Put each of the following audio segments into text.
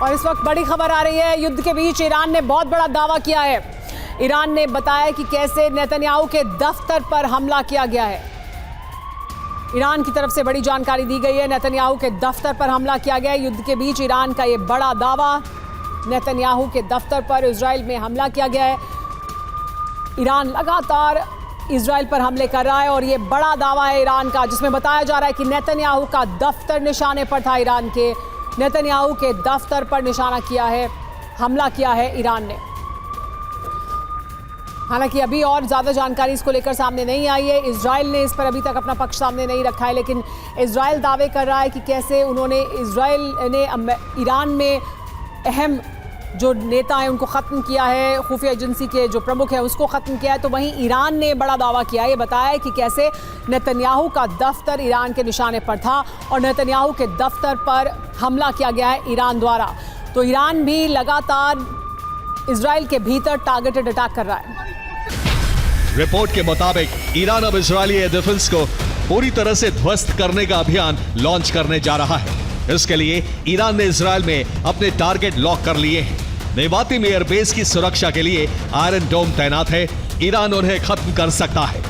और इस वक्त बड़ी खबर आ रही है। युद्ध के बीच ईरान ने बहुत बड़ा दावा किया है। ईरान ने बताया कि कैसे नेतन्याहू के दफ्तर पर हमला किया गया है। ईरान की तरफ से बड़ी जानकारी दी गई है। नेतन्याहू के दफ्तर पर हमला किया गया है। युद्ध के बीच ईरान का ये बड़ा दावा, नेतन्याहू के दफ्तर पर इजराइल में हमला किया गया है। ईरान लगातार इजराइल पर हमले कर रहा है और ये बड़ा दावा है ईरान का, जिसमें बताया जा रहा है कि नेतन्याहू का दफ्तर निशाने पर था। ईरान के नेतन्याहू के दफ्तर पर निशाना किया है, हमला किया है ईरान ने। हालांकि अभी और ज़्यादा जानकारी इसको लेकर सामने नहीं आई है। इजराइल ने इस पर अभी तक अपना पक्ष सामने नहीं रखा है, लेकिन इजराइल दावे कर रहा है कि कैसे उन्होंने इजराइल ने ईरान में अहम जो नेता हैं उनको ख़त्म किया है, खुफिया एजेंसी के जो प्रमुख हैं उसको ख़त्म किया है। तो वहीं ईरान ने बड़ा दावा किया है, ये बताया है कि कैसे नेतन्याहू का दफ्तर ईरान के निशाने पर था और नेतन्याहू के दफ्तर पर हमला किया गया है ईरान द्वारा। तो ईरान भी लगातार इजराइल के भीतर टारगेटेड अटैक कर रहा है। रिपोर्ट के मुताबिक ईरान अब इजरायली एयर डिफेंस को पूरी तरह से ध्वस्त करने का अभियान लॉन्च करने जा रहा है। इसके लिए ईरान ने इजरायल में अपने टारगेट लॉक कर लिए हैं। नेवातिम एयरबेस की सुरक्षा के लिए आयरन डोम तैनात है। ईरान उन्हें खत्म कर सकता है।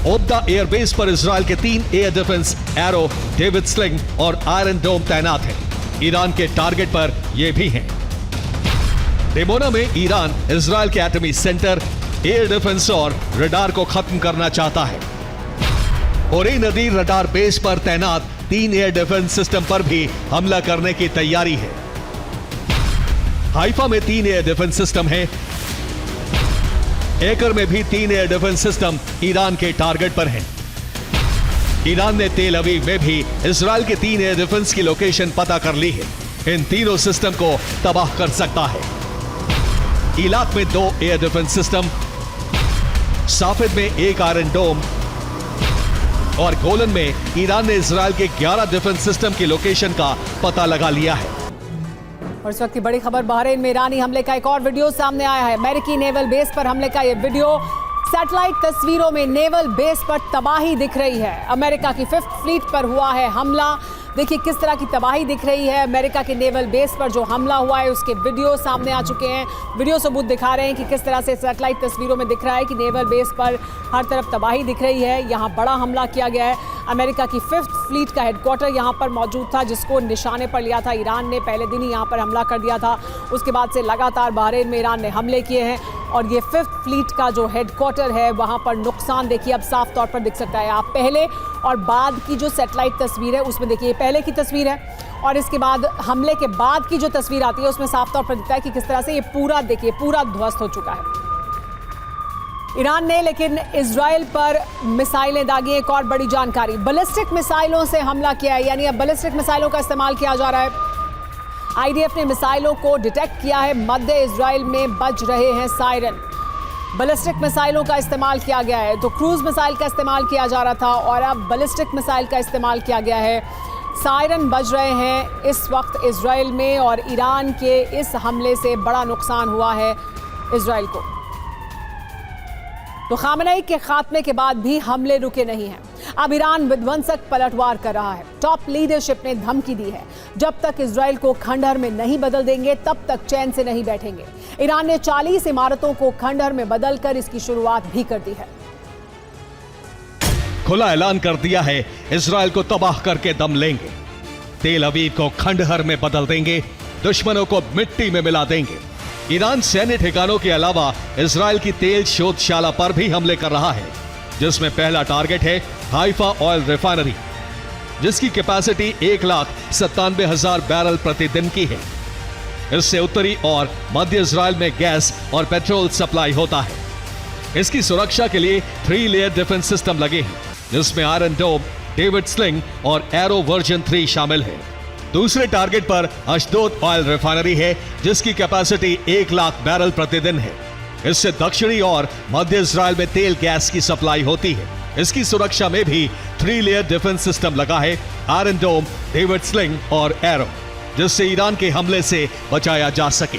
ओब्दा एयरबेस पर इजरायल के 3 air defence arrow, David sling और आयरन डोम तैनात है। ईरान के टारगेट पर ये भी हैं। डेमोना में ईरान इजरायल के एटमी सेंटर, एयर डिफेंस और रडार को खत्म करना चाहता है। ओरी नदी रडार बेस पर तैनात 3 एयर डिफेंस सिस्टम पर भी हमला करने की तैयारी है। हाइफा में 3 एयर डिफेंस सिस्टम है। एकर में भी 3 एयर डिफेंस सिस्टम ईरान के टारगेट पर हैं। ईरान ने तेल अवीव में भी इजरायल के 3 एयर डिफेंस की लोकेशन पता कर ली है। इन तीनों सिस्टम को तबाह कर सकता है। इलाक में 2 एयर डिफेंस सिस्टम, साफिद में 1 आयरन डोम और गोलन में ईरान ने इजरायल के 11 डिफेंस सिस्टम की लोकेशन का पता लगा लिया है। और इस वक्त की बड़ी खबर, बहरीन में ईरानी हमले का एक और वीडियो सामने आया है। अमेरिकी नेवल बेस पर हमले का यह वीडियो, सैटेलाइट तस्वीरों में नेवल बेस पर तबाही दिख रही है। अमेरिका की 5th फ्लीट पर हुआ है हमला। देखिए किस तरह की तबाही दिख रही है। अमेरिका के नेवल बेस पर जो हमला हुआ है उसके वीडियो सामने आ चुके हैं। वीडियो सबूत दिखा रहे हैं कि किस तरह से सैटेलाइट तस्वीरों में दिख रहा है कि नेवल बेस पर हर तरफ तबाही दिख रही है। यहाँ बड़ा हमला किया गया है। अमेरिका की 5th फ्लीट का हेडक्वार्टर यहाँ पर मौजूद था, जिसको निशाने पर लिया था ईरान ने। पहले दिन ही यहाँ पर हमला कर दिया था। उसके बाद से लगातार बहरीन में ईरान ने हमले किए हैं और ये 5th फ्लीट का जो हेडक्वार्टर है वहाँ पर नुकसान देखिए अब साफ तौर पर दिख सकता है। आप पहले और बाद की जो सैटेलाइट तस्वीर है उसमें देखिए, पहले की तस्वीर है और इसके बाद हमले के बाद की जो तस्वीर आती है उसमें साफ तौर पर दिखता है कि किस तरह से ये पूरा देखिए पूरा ध्वस्त हो चुका है। ईरान ने लेकिन इजराइल पर मिसाइलें दागी। एक और बड़ी जानकारी, बैलिस्टिक मिसाइलों से हमला किया है, यानी अब बैलिस्टिक मिसाइलों का इस्तेमाल किया जा रहा है। आईडीएफ ने मिसाइलों को डिटेक्ट किया है। मध्य इजराइल में बज रहे हैं सायरन। बैलिस्टिक मिसाइलों का इस्तेमाल किया गया है। तो क्रूज मिसाइल का इस्तेमाल किया जा रहा था और अब बैलिस्टिक मिसाइल का इस्तेमाल किया गया है। सायरन बज रहे हैं इस वक्त इजराइल में और ईरान के इस हमले से बड़ा नुकसान हुआ है इजराइल को। तो खामेनेई के खात्मे के बाद भी हमले रुके नहीं हैं। अब ईरान विध्वंसक पलटवार कर रहा है। टॉप लीडरशिप ने धमकी दी है, जब तक इजराइल को खंडहर में नहीं बदल देंगे तब तक चैन से नहीं बैठेंगे। ईरान ने 40 इमारतों को खंडहर में बदलकर इसकी शुरुआत भी कर दी है। खुला ऐलान कर दिया है, इजराइल को तबाह करके दम लेंगे। तेल अवीव को खंडहर में बदल देंगे, दुश्मनों को मिट्टी में मिला देंगे। ईरान सैन्य ठिकानों के अलावा इजराइल की तेल शोधशाला पर भी हमले कर रहा है, जिसमें पहला टारगेट है हाइफा ऑयल रिफाइनरी, जिसकी कैपेसिटी 1,97,000 बैरल प्रतिदिन की है। इससे उत्तरी और मध्य इजराइल में गैस और पेट्रोल सप्लाई होता है। इसकी सुरक्षा के लिए 3 लेयर डिफेंस सिस्टम लगे हैं, जिसमें आयरन डोम, डेविड स्लिंग और एरो वर्जन 3 शामिल है। दूसरे टारगेट पर अशदोद ऑयल रिफाइनरी है, जिसकी कैपेसिटी 1 लाख बैरल प्रतिदिन है। इससे दक्षिणी और मध्य इजराइल में तेल गैस की सप्लाई होती है। इसकी सुरक्षा में भी 3 लेयर डिफेंस सिस्टम लगा है, आयरन डोम, डेविड स्लिंग और एरो, जिससे ईरान के हमले से बचाया जा सके।